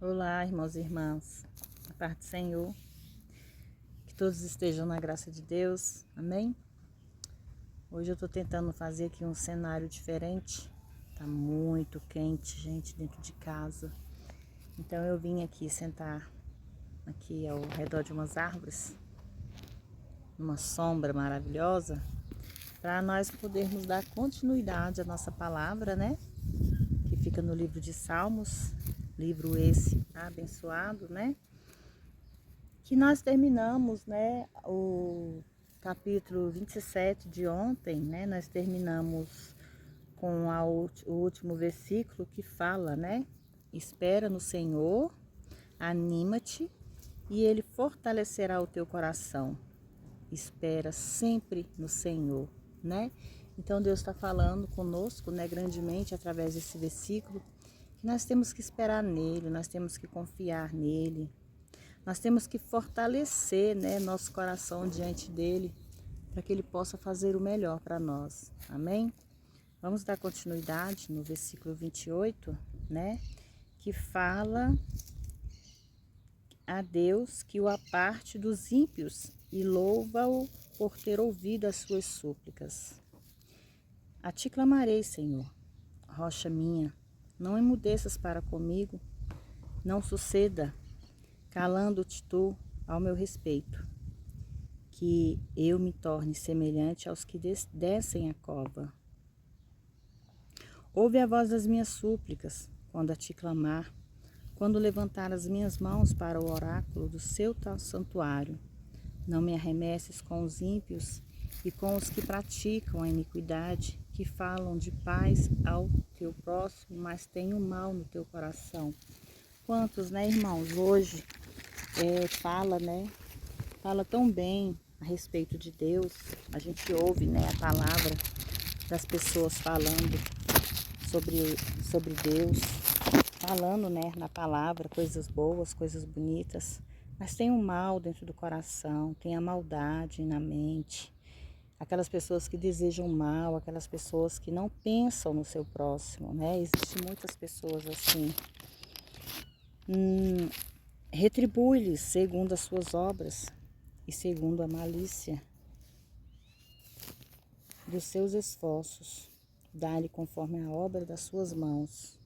Olá, irmãos e irmãs, a paz do Senhor, que todos estejam na graça de Deus, amém? Hoje eu tô tentando fazer aqui um cenário diferente, tá muito quente, gente, dentro de casa, então eu vim aqui sentar aqui ao redor de umas árvores, numa sombra maravilhosa, para nós podermos dar continuidade à nossa palavra, né? Que fica no livro de Salmos, livro esse abençoado, né? Que nós terminamos, né, o capítulo 27 de ontem, né, nós terminamos com o último versículo que fala, né, espera no Senhor, anima-te e Ele fortalecerá o teu coração. Espera sempre no Senhor, né? Então Deus está falando conosco, né, grandemente através desse versículo, que nós temos que esperar nele, nós temos que confiar nele, nós temos que fortalecer, né, nosso coração diante dele, para que ele possa fazer o melhor para nós. Amém? Vamos dar continuidade no versículo 28, né, que fala a Deus que o aparte dos ímpios e louva-o por ter ouvido as suas súplicas. A ti clamarei, Senhor, rocha minha, não emudeças para comigo, não suceda, calando-te tu ao meu respeito, que eu me torne semelhante aos que descem a cova. Ouve a voz das minhas súplicas, quando a ti clamar, quando levantar as minhas mãos para o oráculo do seu santuário. Não me arremesses com os ímpios e com os que praticam a iniquidade, que falam de paz ao teu próximo, mas têm o mal no teu coração. Quantos, né, irmãos, hoje fala tão bem a respeito de Deus. A gente ouve, né, a palavra das pessoas falando sobre Deus, falando, né, na palavra coisas boas, coisas bonitas, mas tem o mal dentro do coração, tem a maldade na mente, aquelas pessoas que desejam mal, aquelas pessoas que não pensam no seu próximo, né? Existem muitas pessoas assim. Retribui-lhes segundo as suas obras e segundo a malícia dos seus esforços. Dá-lhe conforme a obra das suas mãos.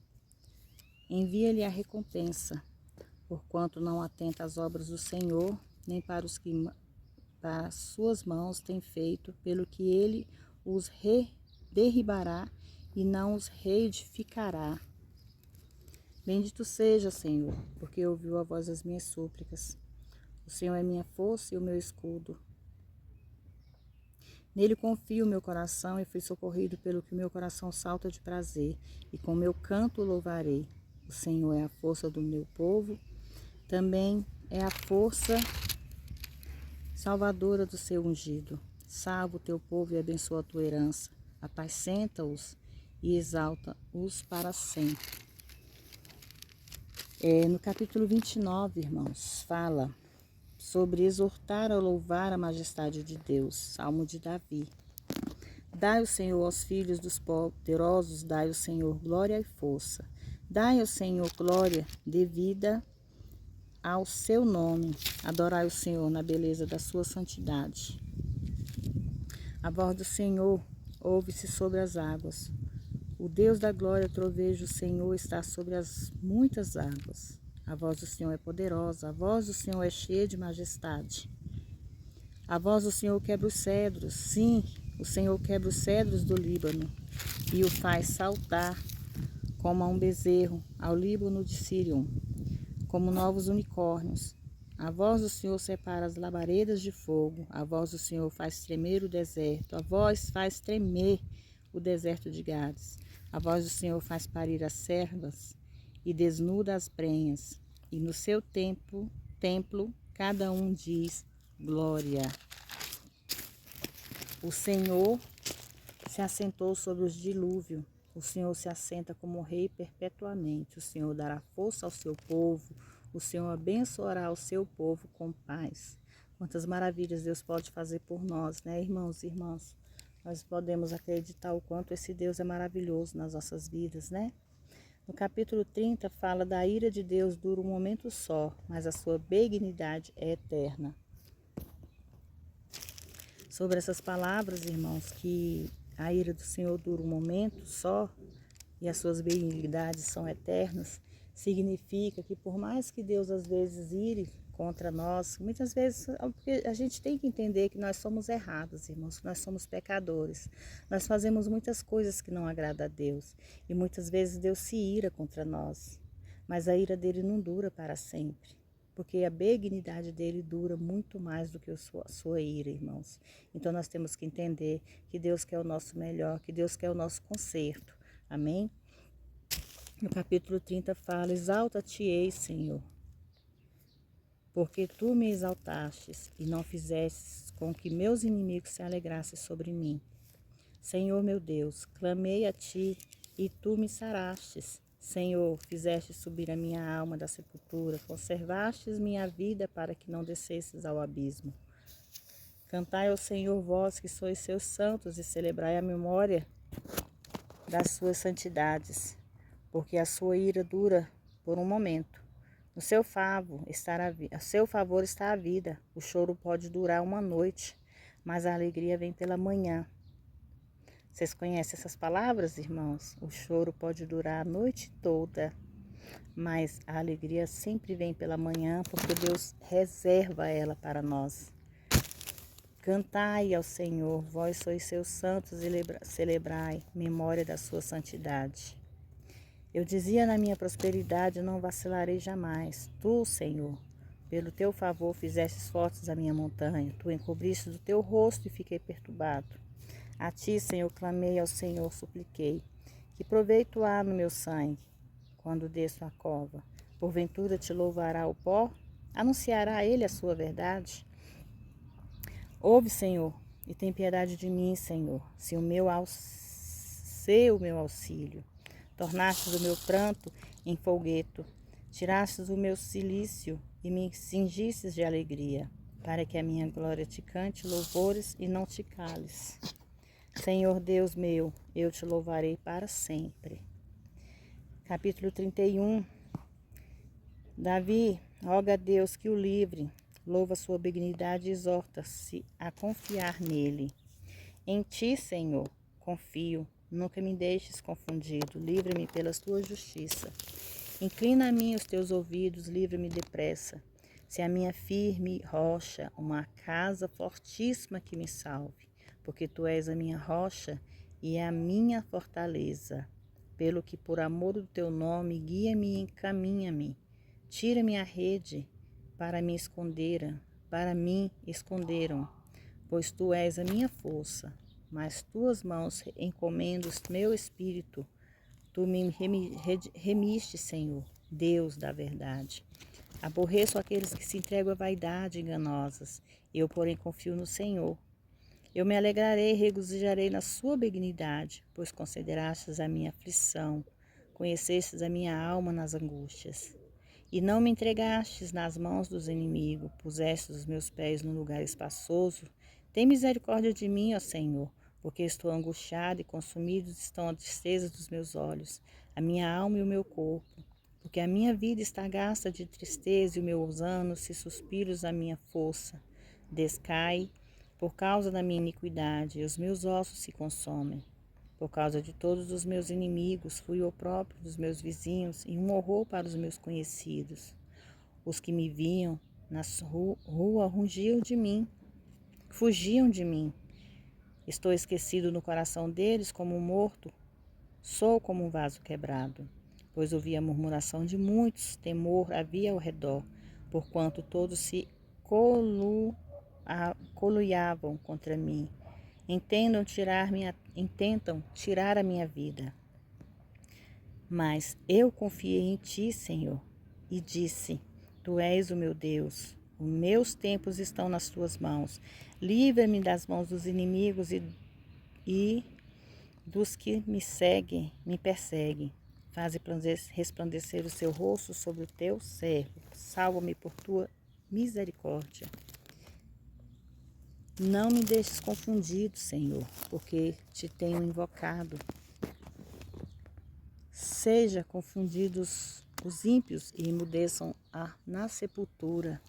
Envia-lhe a recompensa, porquanto não atenta às obras do Senhor, nem para os que para as suas mãos tem feito, pelo que ele os derribará e não os reedificará. Bendito seja, Senhor, porque ouviu a voz das minhas súplicas. O Senhor é minha força e o meu escudo. Nele confio o meu coração e fui socorrido, pelo que o meu coração salta de prazer, e com meu canto o louvarei. O Senhor é a força do meu povo, também é a força salvadora do seu ungido. Salva o teu povo e abençoa a tua herança. Apacenta-os e exalta-os para sempre. No capítulo 29, irmãos, fala sobre exortar a louvar a majestade de Deus. Salmo de Davi. Dai o Senhor aos filhos dos poderosos, dai o Senhor glória e força. Dai ao Senhor glória devida ao seu nome. Adorai o Senhor na beleza da sua santidade. A voz do Senhor ouve-se sobre as águas. O Deus da glória troveja, o Senhor está sobre as muitas águas. A voz do Senhor é poderosa, a voz do Senhor é cheia de majestade. A voz do Senhor quebra os cedros, sim, o Senhor quebra os cedros do Líbano e o faz saltar como a um bezerro ao Líbano de Sírion, como novos unicórnios. A voz do Senhor separa as labaredas de fogo, a voz do Senhor faz tremer o deserto, a voz faz tremer o deserto de Gades. A voz do Senhor faz parir as servas e desnuda as prenhas, e no seu templo cada um diz glória. O Senhor se assentou sobre os dilúvios, o Senhor se assenta como rei perpetuamente, o Senhor dará força ao seu povo, o Senhor abençoará o seu povo com paz. Quantas maravilhas Deus pode fazer por nós, né, irmãos e irmãs? Nós podemos acreditar o quanto esse Deus é maravilhoso nas nossas vidas, né? No capítulo 30 fala da ira de Deus dura um momento só, mas a sua benignidade é eterna. Sobre essas palavras, irmãos, que a ira do Senhor dura um momento só e as suas benignidades são eternas, significa que por mais que Deus às vezes ire contra nós, muitas vezes porque a gente tem que entender que nós somos errados, irmãos, que nós somos pecadores. Nós fazemos muitas coisas que não agradam a Deus e muitas vezes Deus se ira contra nós, mas a ira dele não dura para sempre. Porque a benignidade dele dura muito mais do que a sua ira, irmãos. Então nós temos que entender que Deus quer o nosso melhor, que Deus quer o nosso conserto. Amém? No capítulo 30 fala: exalta-te-ei, Senhor, porque tu me exaltastes e não fizestes com que meus inimigos se alegrassem sobre mim. Senhor meu Deus, clamei a ti e tu me sarastes. Senhor, fizeste subir a minha alma da sepultura, conservastes minha vida para que não descesses ao abismo. Cantai ao Senhor vós que sois seus santos e celebrai a memória das suas santidades, porque a sua ira dura por um momento. No seu favor está a vida. O choro pode durar uma noite, mas a alegria vem pela manhã. Vocês conhecem essas palavras, irmãos? O choro pode durar a noite toda, mas a alegria sempre vem pela manhã, porque Deus reserva ela para nós. Cantai ao Senhor, vós sois seus santos, e celebrai memória da sua santidade. Eu dizia na minha prosperidade, não vacilarei jamais. Tu, Senhor, pelo teu favor fizestes fortes a minha montanha. Tu encobriste do teu rosto e fiquei perturbado. A ti, Senhor, clamei ao Senhor, supliquei. Que proveito há no meu sangue, quando desço a cova? Porventura te louvará o pó? Anunciará a ele a sua verdade? Ouve, Senhor, e tem piedade de mim, Senhor, se o meu auxílio. Tornastes o meu pranto em folguedo, tirastes o meu cilício e me cingistes de alegria, para que a minha glória te cante louvores e não te cales. Senhor Deus meu, eu te louvarei para sempre. Capítulo 31. Davi roga a Deus que o livre, louva sua benignidade e exorta-se a confiar nele. Em ti, Senhor, confio. Nunca me deixes confundido, livra-me pela tua justiça. Inclina a mim os teus ouvidos, livra-me depressa. Se a minha firme rocha, uma casa fortíssima que me salve, porque tu és a minha rocha e a minha fortaleza. Pelo que por amor do teu nome, guia-me e encaminha-me. Tira-me a rede para mim esconderam, pois tu és a minha força. Mas tuas mãos encomendo meu espírito. Tu me remiste, Senhor, Deus da verdade. Aborreço aqueles que se entregam à vaidade enganosas. Eu, porém, confio no Senhor. Eu me alegrarei e regozijarei na sua benignidade, pois considerastes a minha aflição, conhecestes a minha alma nas angústias. E não me entregastes nas mãos dos inimigos, pusestes os meus pés num lugar espaçoso. Tem misericórdia de mim, ó Senhor, porque estou angustiado e consumidos estão a tristeza dos meus olhos, a minha alma e o meu corpo. Porque a minha vida está gasta de tristeza e os meus anos se suspiros a minha força. Descai por causa da minha iniquidade, e os meus ossos se consomem. Por causa de todos os meus inimigos, fui eu próprio dos meus vizinhos e um horror para os meus conhecidos. Os que me viam nas rua rugiam de mim, fugiam de mim. Estou esquecido no coração deles como um morto, sou como um vaso quebrado. Pois ouvi a murmuração de muitos, temor havia ao redor, porquanto todos se coluiavam contra mim. Intentam tirar a minha vida. Mas eu confiei em ti, Senhor, e disse: Tu és o meu Deus, os meus tempos estão nas tuas mãos. Livra-me das mãos dos inimigos e dos que me perseguem. Faze resplandecer o seu rosto sobre o teu servo. Salva-me por tua misericórdia. Não me deixes confundido, Senhor, porque te tenho invocado. seja confundidos os ímpios e emudeçam na sepultura.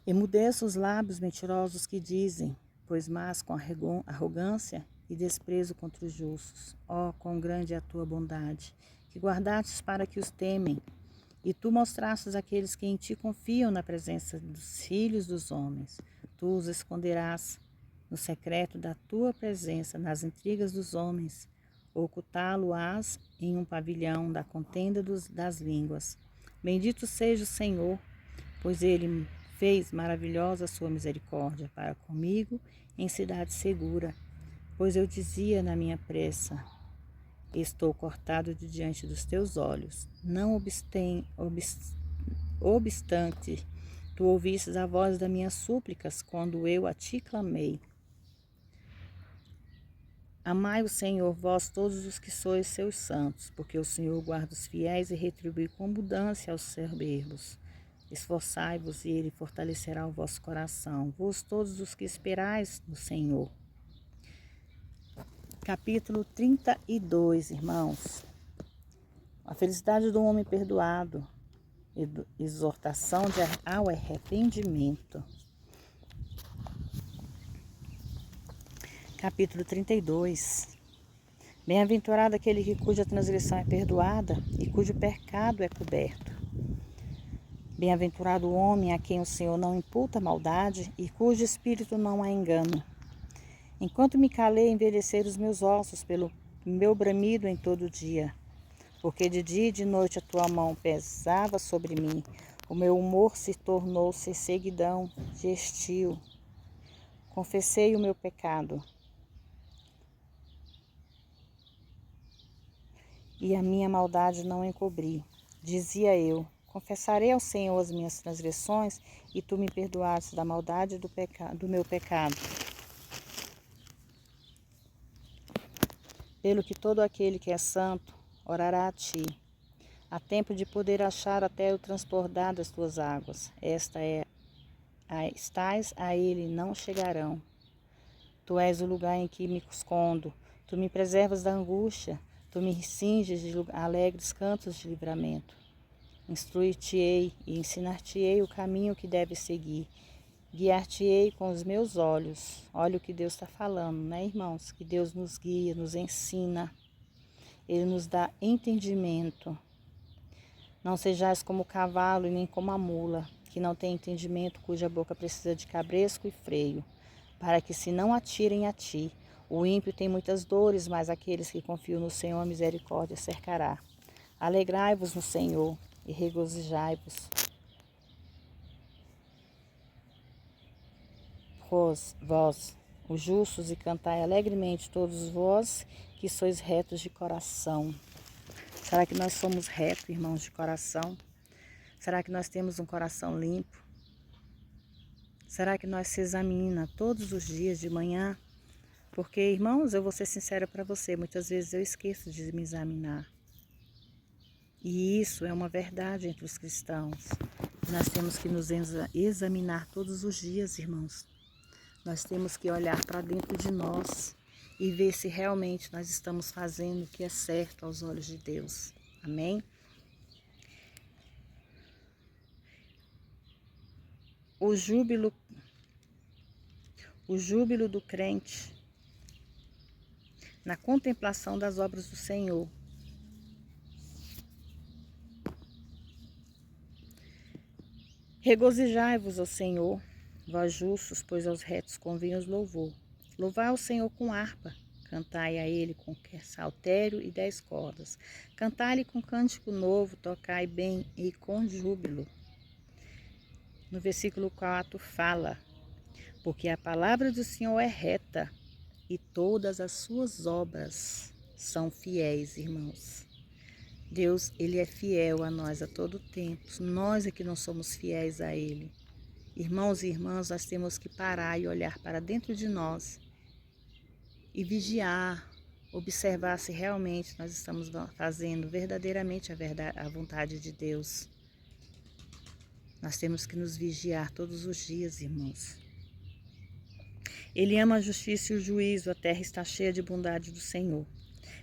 Emudeça os lábios mentirosos que dizem, pois mas com arrogância e desprezo contra os justos. Ó, quão grande é a tua bondade, que guardastes para que os temem, e tu mostrastes àqueles que em ti confiam na presença dos filhos dos homens. Tu os esconderás no secreto da tua presença, nas intrigas dos homens. Ocultá-lo-ás em um pavilhão da contenda das línguas. Bendito seja o Senhor, pois ele fez maravilhosa a sua misericórdia para comigo em cidade segura. Pois eu dizia na minha pressa, estou cortado de diante dos teus olhos. Não obstante, tu ouvistes a voz das minhas súplicas quando eu a ti clamei. Amai o Senhor, vós todos os que sois seus santos, porque o Senhor guarda os fiéis e retribui com abundância aos soberbos. Esforçai-vos e ele fortalecerá o vosso coração, vós todos os que esperais no Senhor. Capítulo 32, irmãos. A felicidade do homem perdoado, exortação ao arrependimento. Capítulo 32. Bem-aventurado aquele cuja transgressão é perdoada e cujo pecado é coberto. Bem-aventurado o homem a quem o Senhor não imputa maldade e cujo espírito não há engano. Enquanto me calei, envelheceram os meus ossos pelo meu bramido em todo dia. Porque de dia e de noite a tua mão pesava sobre mim. O meu humor se tornou-se seguidão de estio. Confessei o meu pecado. E a minha maldade não encobri. Dizia eu, confessarei ao Senhor as minhas transgressões, e tu me perdoaste da maldade do meu pecado. Pelo que todo aquele que é santo orará a ti. Há tempo de poder achar até o transbordar das tuas águas. Estais a ele não chegarão. Tu és o lugar em que me escondo. Tu me preservas da angústia. Tu me cinges de alegres cantos de livramento. Instruir-te-ei e ensinar-te-ei o caminho que deves seguir. Guiar-te-ei com os meus olhos. Olha o que Deus está falando, né, irmãos? Que Deus nos guia, nos ensina. Ele nos dá entendimento. Não sejais como o cavalo e nem como a mula, que não tem entendimento, cuja boca precisa de cabresco e freio, para que se não atirem a ti. O ímpio tem muitas dores, mas aqueles que confiam no Senhor a misericórdia cercará. Alegrai-vos no Senhor e regozijai-vos. Vós, os justos, e cantai alegremente todos vós que sois retos de coração. Será que nós somos retos, irmãos, de coração? Será que nós temos um coração limpo? Será que nós se examinamos todos os dias de manhã? Porque, irmãos, eu vou ser sincera para você, muitas vezes eu esqueço de me examinar. E isso é uma verdade entre os cristãos. Nós temos que nos examinar todos os dias, irmãos. Nós temos que olhar para dentro de nós e ver se realmente nós estamos fazendo o que é certo aos olhos de Deus. Amém? O júbilo do crente na contemplação das obras do Senhor. Regozijai-vos ao Senhor, vós justos, pois aos retos convém os louvor. Louvai ao Senhor com harpa, cantai a ele com saltério e 10 cordas. Cantai-lhe com cântico novo, tocai bem e com júbilo. No versículo 4 fala, porque a palavra do Senhor é reta e todas as suas obras são fiéis, irmãos. Deus, Ele é fiel a nós a todo tempo. Nós é que não somos fiéis a Ele. Irmãos e irmãs, nós temos que parar e olhar para dentro de nós e vigiar, observar se realmente nós estamos fazendo verdadeiramente a vontade de Deus. Nós temos que nos vigiar todos os dias, irmãos. Ele ama a justiça e o juízo, a terra está cheia de bondade do Senhor.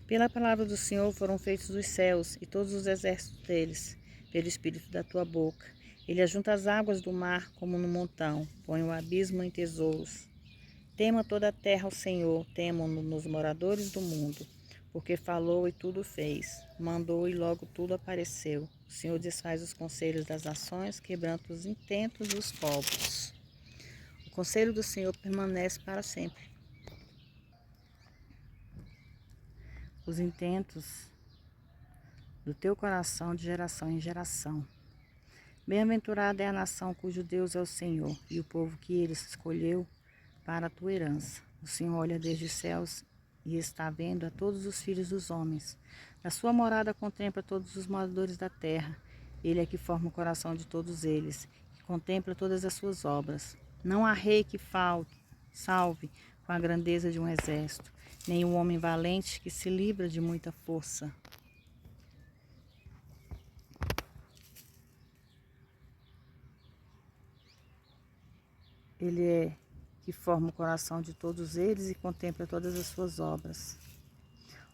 Pela palavra do Senhor foram feitos os céus e todos os exércitos deles, pelo espírito da tua boca. Ele ajunta as águas do mar como no montão, põe o abismo em tesouros. Tema toda a terra ao Senhor, temam-no nos moradores do mundo, porque falou e tudo fez, mandou e logo tudo apareceu. O Senhor desfaz os conselhos das nações, quebranta os intentos dos povos. O conselho do Senhor permanece para sempre. Os intentos do teu coração de geração em geração. Bem-aventurada é a nação cujo Deus é o Senhor, e o povo que ele escolheu para a tua herança. O Senhor olha desde os céus e está vendo a todos os filhos dos homens. Da sua morada contempla todos os moradores da terra. Ele é que forma o coração de todos eles, que contempla todas as suas obras. Não há rei que salve com a grandeza de um exército, nem um homem valente que se livra de muita força. Ele é que forma o coração de todos eles e contempla todas as suas obras.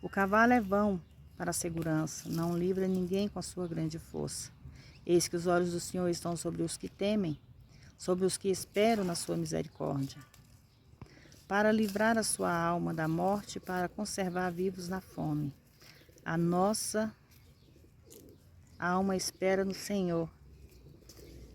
O cavalo é vão para a segurança, não livra ninguém com a sua grande força. Eis que os olhos do Senhor estão sobre os que temem, sobre os que esperam na sua misericórdia, para livrar a sua alma da morte e para conservar vivos na fome. A nossa alma espera no Senhor.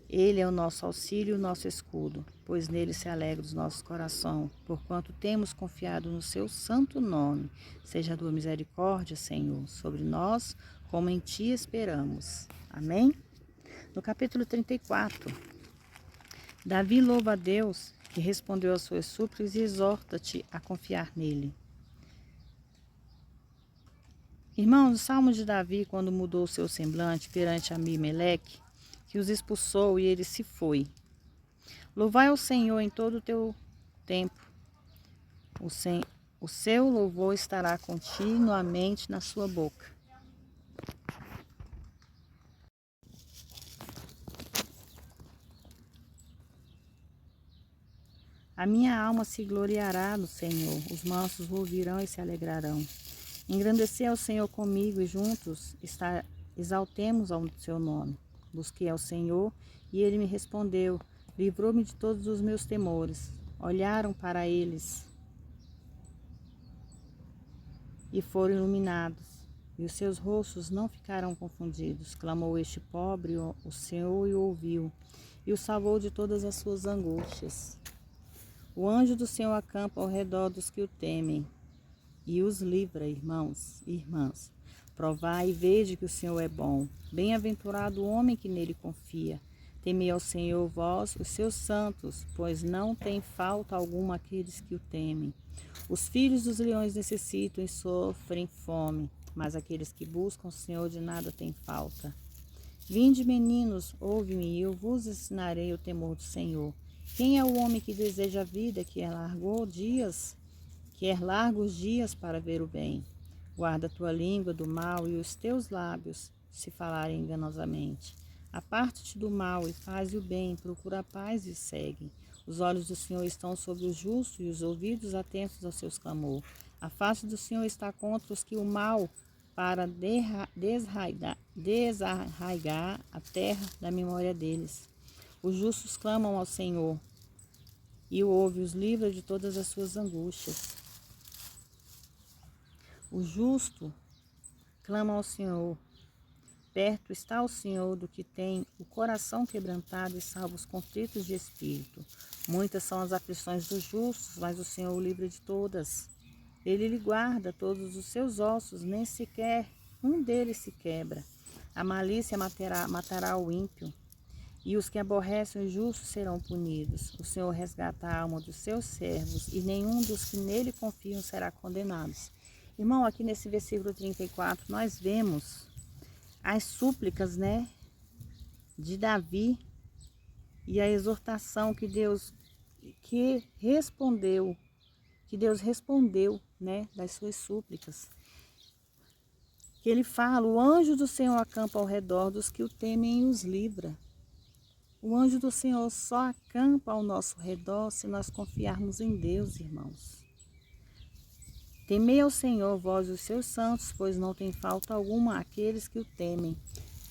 Ele é o nosso auxílio e o nosso escudo, pois nele se alegra os nossos corações, porquanto temos confiado no seu santo nome. Seja a tua misericórdia, Senhor, sobre nós, como em ti esperamos. Amém? No capítulo 34, Davi louva a Deus, que respondeu às suas súplicas e exorta-te a confiar nele. Irmãos, o salmo de Davi, quando mudou o seu semblante perante Abimeleque, que os expulsou e ele se foi. Louvai ao Senhor em todo o teu tempo. O seu louvor estará continuamente na sua boca. A minha alma se gloriará no Senhor, os mansos o ouvirão e se alegrarão. Engrandecer ao Senhor comigo e juntos exaltemos ao seu nome. Busquei ao Senhor e ele me respondeu, livrou-me de todos os meus temores. Olharam para eles e foram iluminados, e os seus rostos não ficaram confundidos. Clamou este pobre, o Senhor e o ouviu, e o salvou de todas as suas angústias. O anjo do Senhor acampa ao redor dos que o temem, e os livra, irmãos e irmãs. Provai e veja que o Senhor é bom. Bem-aventurado o homem que nele confia. Temei ao Senhor vós, os seus santos, pois não tem falta alguma aqueles que o temem. Os filhos dos leões necessitam e sofrem fome, mas aqueles que buscam o Senhor de nada têm falta. Vinde, meninos, ouve-me, e eu vos ensinarei o temor do Senhor. Quem é o homem que deseja a vida, quer largos dias para ver o bem? Guarda a tua língua do mal e os teus lábios se falarem enganosamente. Aparte-te do mal e faz o bem, procura a paz e segue. Os olhos do Senhor estão sobre o justo e os ouvidos atentos aos seus clamores. A face do Senhor está contra os que o mal, para desarraigar a terra da memória deles. Os justos clamam ao Senhor e o ouve, os livra de todas as suas angústias. O justo clama ao Senhor. Perto está o Senhor do que tem o coração quebrantado e salva os contritos de espírito. Muitas são as aflições dos justos, mas o Senhor o livra de todas. Ele lhe guarda todos os seus ossos, nem sequer um deles se quebra. A malícia matará o ímpio, e os que aborrecem o justo serão punidos. O Senhor resgata a alma dos seus servos, e nenhum dos que nele confiam será condenado. Irmão, aqui nesse versículo 34, nós vemos as súplicas, de Davi e a exortação que Deus respondeu, das suas súplicas. Que ele fala, o anjo do Senhor acampa ao redor dos que o temem e os livra. O anjo do Senhor só acampa ao nosso redor se nós confiarmos em Deus, irmãos. Temei ao Senhor, vós os seus santos, pois não tem falta alguma àqueles que o temem.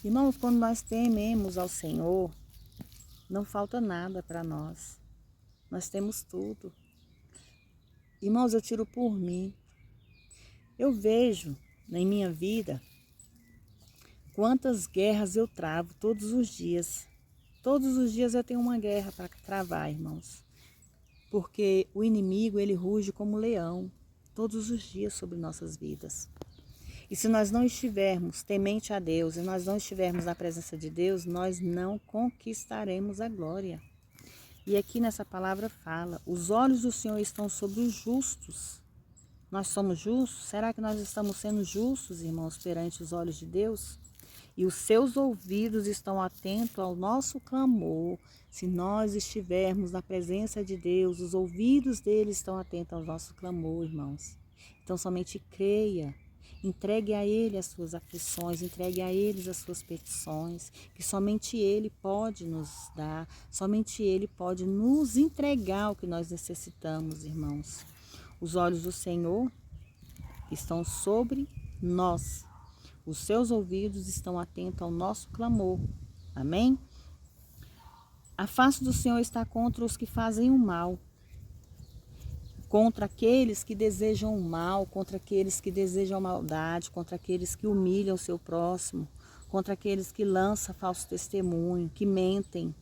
Irmãos, quando nós tememos ao Senhor, não falta nada para nós. Nós temos tudo. Irmãos, eu tiro por mim. Eu vejo na minha vida quantas guerras eu travo todos os dias. Todos os dias eu tenho uma guerra para travar, irmãos. Porque o inimigo, ele ruge como leão todos os dias sobre nossas vidas. E se nós não estivermos temente a Deus, e nós não estivermos na presença de Deus, nós não conquistaremos a glória. E aqui nessa palavra fala, os olhos do Senhor estão sobre os justos. Nós somos justos? Será que nós estamos sendo justos, irmãos, perante os olhos de Deus? E os seus ouvidos estão atentos ao nosso clamor. Se nós estivermos na presença de Deus, os ouvidos dele estão atentos ao nosso clamor, irmãos. Então somente creia, entregue a ele as suas aflições, entregue a ele as suas petições, que somente ele pode nos dar, somente ele pode nos entregar o que nós necessitamos, irmãos. Os olhos do Senhor estão sobre nós. Os seus ouvidos estão atentos ao nosso clamor. Amém? A face do Senhor está contra os que fazem o mal, contra aqueles que desejam o mal, contra aqueles que desejam maldade, contra aqueles que humilham o seu próximo, contra aqueles que lançam falso testemunho, que mentem.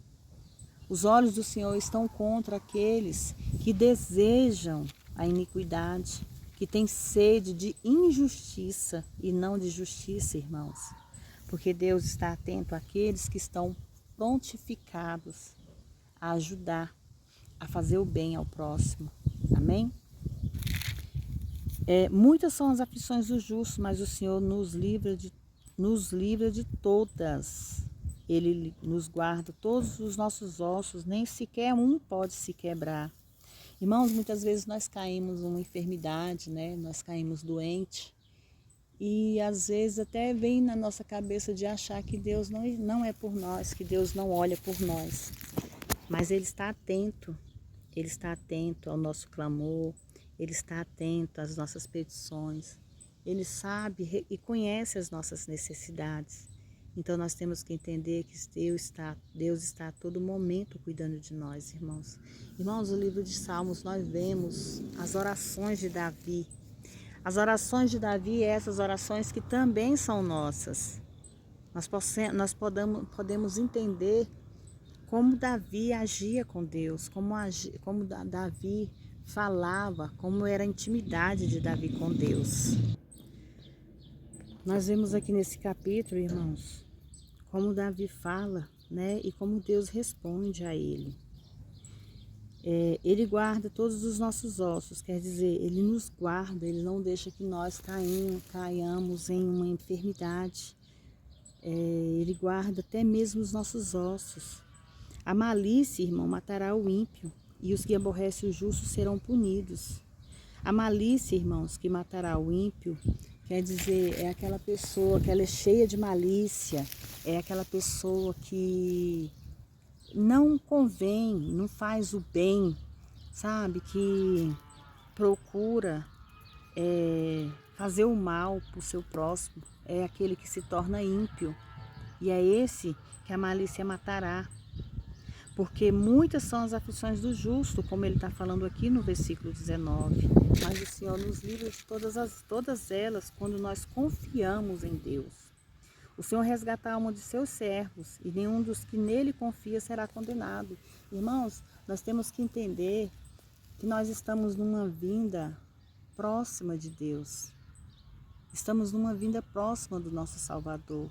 Os olhos do Senhor estão contra aqueles que desejam a iniquidade, que têm sede de injustiça e não de justiça, irmãos. Porque Deus está atento àqueles que estão prontificados a ajudar, a fazer o bem ao próximo. Amém? Muitas são as aflições do justo, mas o Senhor nos livra de todas. Ele nos guarda todos os nossos ossos, nem sequer um pode se quebrar. Irmãos, muitas vezes nós caímos numa enfermidade, né? Nós caímos doente. E às vezes até vem na nossa cabeça de achar que Deus não é por nós, que Deus não olha por nós. Mas Ele está atento ao nosso clamor, Ele está atento às nossas petições. Ele sabe e conhece as nossas necessidades. Então nós temos que entender que Deus está a todo momento cuidando de nós, irmãos. Irmãos, no livro de Salmos nós vemos as orações de Davi. As orações de Davi, essas orações que também são nossas. Nós podemos entender como Davi agia com Deus, como Davi falava, como era a intimidade de Davi com Deus. Nós vemos aqui nesse capítulo, irmãos, como Davi fala, né? E como Deus responde a ele. Ele guarda todos os nossos ossos, quer dizer, Ele nos guarda, Ele não deixa que nós caiamos em uma enfermidade. Ele guarda até mesmo os nossos ossos. A malícia, irmão, matará o ímpio, e os que aborrecem o justo serão punidos. A malícia, irmãos, que matará o ímpio, quer dizer, é aquela pessoa que ela é cheia de malícia, é aquela pessoa que não convém, não faz o bem, sabe? Que procura fazer o mal para o seu próximo, é aquele que se torna ímpio. E é esse que a malícia matará. Porque muitas são as aflições do justo, como ele está falando aqui no versículo 19. Mas o Senhor nos livra de todas elas quando nós confiamos em Deus. O Senhor resgata a alma de seus servos, e nenhum dos que nele confia será condenado. Irmãos, nós temos que entender que nós estamos numa vinda próxima de Deus. Estamos numa vinda próxima do nosso Salvador.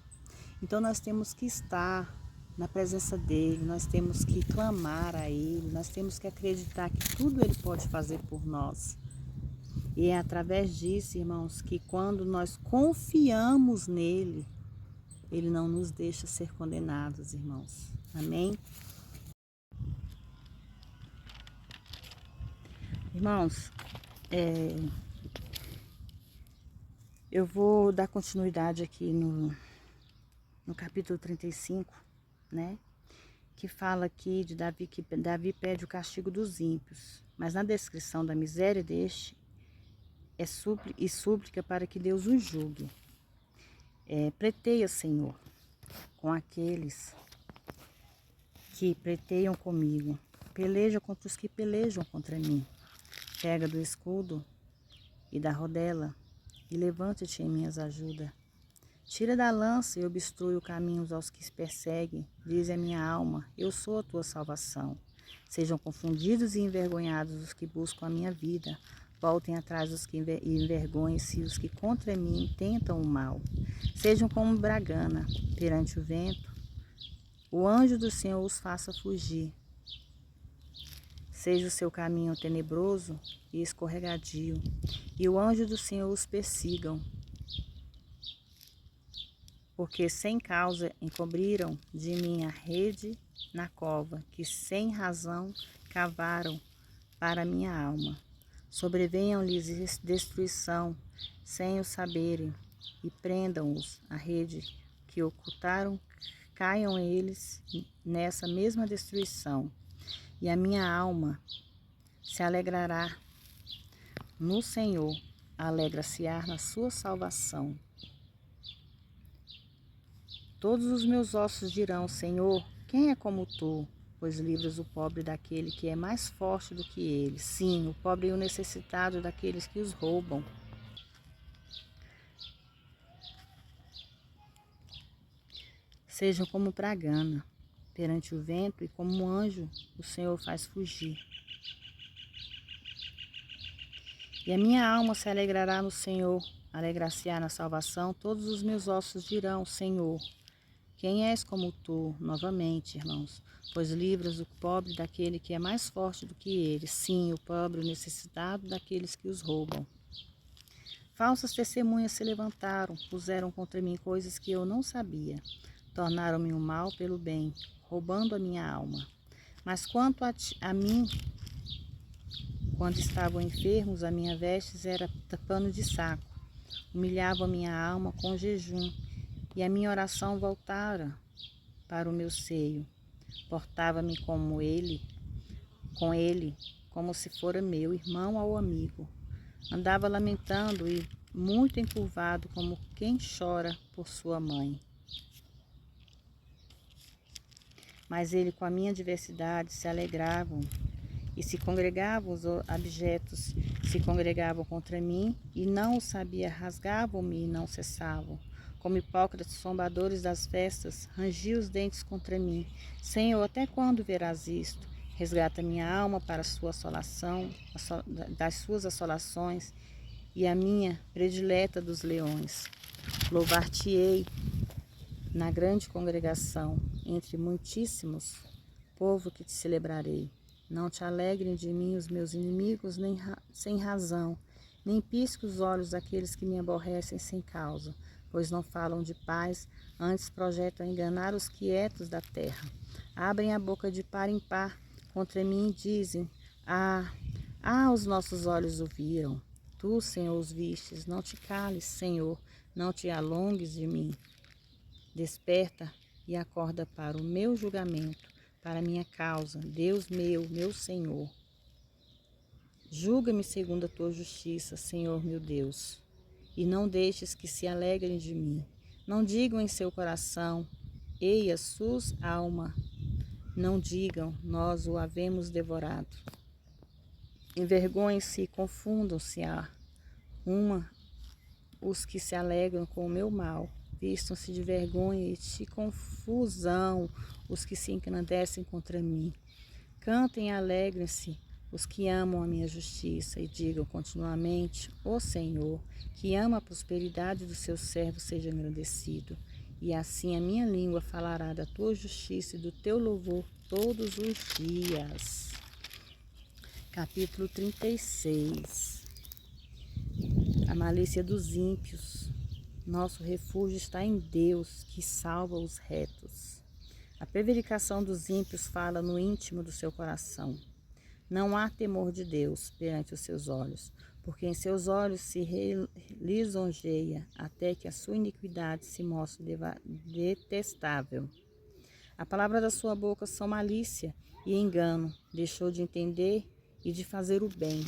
Então nós temos que estar na presença dele, nós temos que clamar a ele, nós temos que acreditar que tudo ele pode fazer por nós. E é através disso, irmãos, que quando nós confiamos nele, ele não nos deixa ser condenados, irmãos. Amém? Irmãos, eu vou dar continuidade aqui no capítulo 35, né? Que fala aqui de Davi, que Davi pede o castigo dos ímpios. Mas na descrição da miséria deste, e súplica para que Deus os julgue. Pleiteia, Senhor, com aqueles que pleiteiam comigo. Peleja contra os que pelejam contra mim. Pega do escudo e da rodela e levanta-te em minhas ajudas. Tira da lança e obstrui o caminho aos que perseguem. Diz a minha alma, eu sou a tua salvação. Sejam confundidos e envergonhados os que buscam a minha vida. Voltem atrás os que envergonhem-se os que contra mim tentam o mal. Sejam como bragana perante o vento. O anjo do Senhor os faça fugir. Seja o seu caminho tenebroso e escorregadio, e o anjo do Senhor os persigam. Porque sem causa encobriram de mim a rede na cova, que sem razão cavaram para a minha alma. Sobrevenham-lhes destruição, sem o saberem, e prendam-os a rede que ocultaram, caiam eles nessa mesma destruição. E a minha alma se alegrará no Senhor, alegra-se-á na sua salvação. Todos os meus ossos dirão, Senhor, quem é como tu? Pois livras o pobre daquele que é mais forte do que ele. Sim, o pobre e o necessitado daqueles que os roubam. Sejam como bragana perante o vento, e como um anjo o Senhor faz fugir. E a minha alma se alegrará no Senhor, alegrar-se-á na salvação. Todos os meus ossos dirão, Senhor, quem és como tu? Novamente, irmãos, pois livras o pobre daquele que é mais forte do que ele. Sim, o pobre, o necessitado daqueles que os roubam. Falsas testemunhas se levantaram, puseram contra mim coisas que eu não sabia. Tornaram-me o mal pelo bem, roubando a minha alma. Mas quanto a mim, quando estavam enfermos, a minha vestes era pano de saco. Humilhava a minha alma com jejum, e a minha oração voltara para o meu seio. Portava-me com ele, como se fora meu irmão ou amigo. Andava lamentando e muito encurvado, como quem chora por sua mãe. Mas ele, com a minha adversidade, se alegravam, e se congregavam os abjetos, se congregavam contra mim, e não o sabia, rasgavam-me e não cessavam. Como hipócritas zombadores das festas, rangiam os dentes contra mim. Senhor, até quando verás isto? Resgata minha alma para a sua assolação, das suas assolações, e a minha predileta dos leões. Louvar-te-ei na grande congregação, entre muitíssimos, povo que te celebrarei. Não te alegrem de mim os meus inimigos, nem sem razão, nem pisque os olhos daqueles que me aborrecem sem causa, pois não falam de paz, antes projetam enganar os quietos da terra. Abrem a boca de par em par contra mim e dizem, os nossos olhos o viram. Tu, Senhor, os vistes, não te cales, Senhor, não te alongues de mim. Desperta e acorda para o meu julgamento, para a minha causa, Deus meu Senhor. Julga-me segundo a tua justiça, Senhor meu Deus, e não deixes que se alegrem de mim. Não digam em seu coração, eia sus alma. Não digam, nós o havemos devorado. Envergonhem-se e confundam-se os que se alegram com o meu mal. Vistam-se de vergonha e de confusão os que se engrandecem contra mim. Cantem e alegrem-se os que amam a minha justiça e digam continuamente, ó Senhor, que ama a prosperidade do seu servo, seja engrandecido. E assim a minha língua falará da tua justiça e do teu louvor todos os dias. Capítulo 36. A malícia dos ímpios. Nosso refúgio está em Deus, que salva os retos. A prevaricação dos ímpios fala no íntimo do seu coração. Não há temor de Deus perante os seus olhos, porque em seus olhos se lisonjeia, até que a sua iniquidade se mostre detestável. A palavra da sua boca são malícia e engano, deixou de entender e de fazer o bem.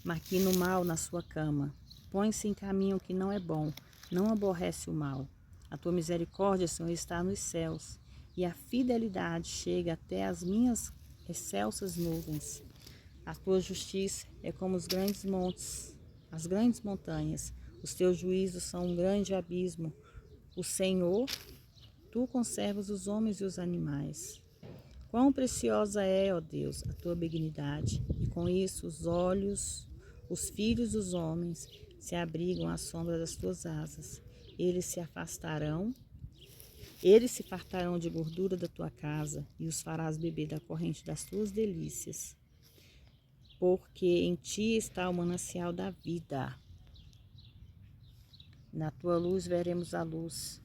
maquina o mal na sua cama. Põe-se em caminho que não é bom, não aborrece o mal. A tua misericórdia, Senhor, está nos céus, e a fidelidade chega até as minhas excelsas nuvens. A tua justiça é como os grandes montes, as grandes montanhas. Os teus juízos são um grande abismo. O Senhor, tu conservas os homens e os animais. Quão preciosa é, ó Deus, a tua benignidade, e com isso os filhos dos homens se abrigam à sombra das tuas asas. Eles se fartarão de gordura da tua casa, e os farás beber da corrente das tuas delícias. Porque em ti está o manancial da vida. Na tua luz veremos a luz.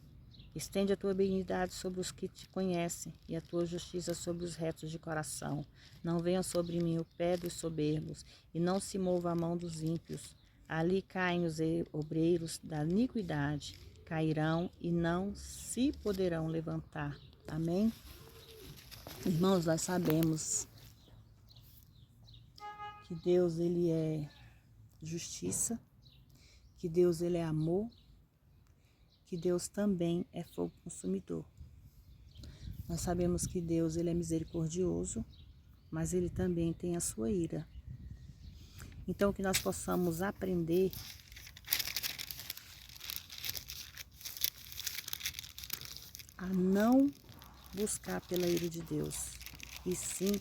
Estende a tua benignidade sobre os que te conhecem, e a tua justiça sobre os retos de coração. Não venha sobre mim o pé dos soberbos, e não se mova a mão dos ímpios. Ali caem os obreiros da iniquidade, cairão e não se poderão levantar. Amém? Irmãos, nós sabemos que Deus, ele é justiça, que Deus, ele é amor, que Deus também é fogo consumidor. Nós sabemos que Deus, ele é misericordioso, mas ele também tem a sua ira. Então, que nós possamos aprender a não buscar pela ira de Deus, e sim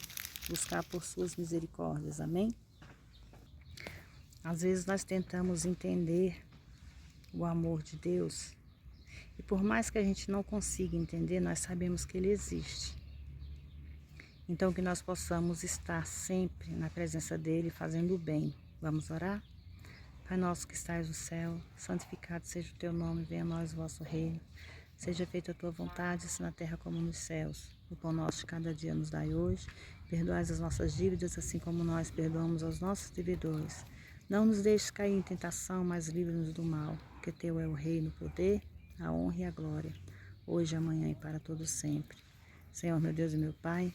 buscar por suas misericórdias. Amém? Às vezes nós tentamos entender o amor de Deus, e por mais que a gente não consiga entender, nós sabemos que ele existe. Então que nós possamos estar sempre na presença dele, fazendo o bem. Vamos orar? Pai nosso que estais no céu, santificado seja o teu nome, venha a nós o vosso reino. Seja feita a tua vontade, assim na terra como nos céus. O pão nosso de cada dia nos dai hoje. Perdoai as nossas dívidas, assim como nós perdoamos aos nossos devedores. Não nos deixes cair em tentação, mas livra-nos do mal. Porque teu é o reino, o poder, a honra e a glória, hoje, amanhã e para todo sempre. Senhor, meu Deus e meu Pai,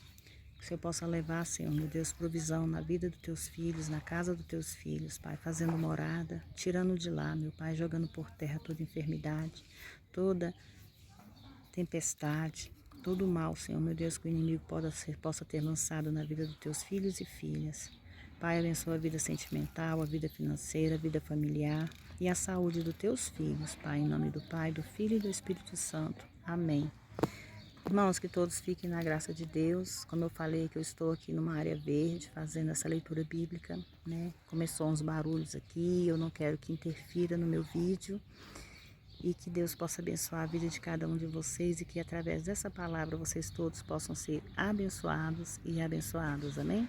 que o Senhor possa levar, Senhor, meu Deus, provisão na vida dos teus filhos, na casa dos teus filhos, Pai, fazendo morada, tirando de lá, meu Pai, jogando por terra toda enfermidade, toda tempestade, todo mal, Senhor, meu Deus, que o inimigo possa ter lançado na vida dos teus filhos e filhas. Pai, abençoa a vida sentimental, a vida financeira, a vida familiar e a saúde dos teus filhos, Pai, em nome do Pai, do Filho e do Espírito Santo. Amém. Irmãos, que todos fiquem na graça de Deus. Como eu falei que eu estou aqui numa área verde, fazendo essa leitura bíblica, né? Começou uns barulhos aqui, eu não quero que interfira no meu vídeo. E que Deus possa abençoar a vida de cada um de vocês e que através dessa palavra vocês todos possam ser abençoados e abençoadas. Amém?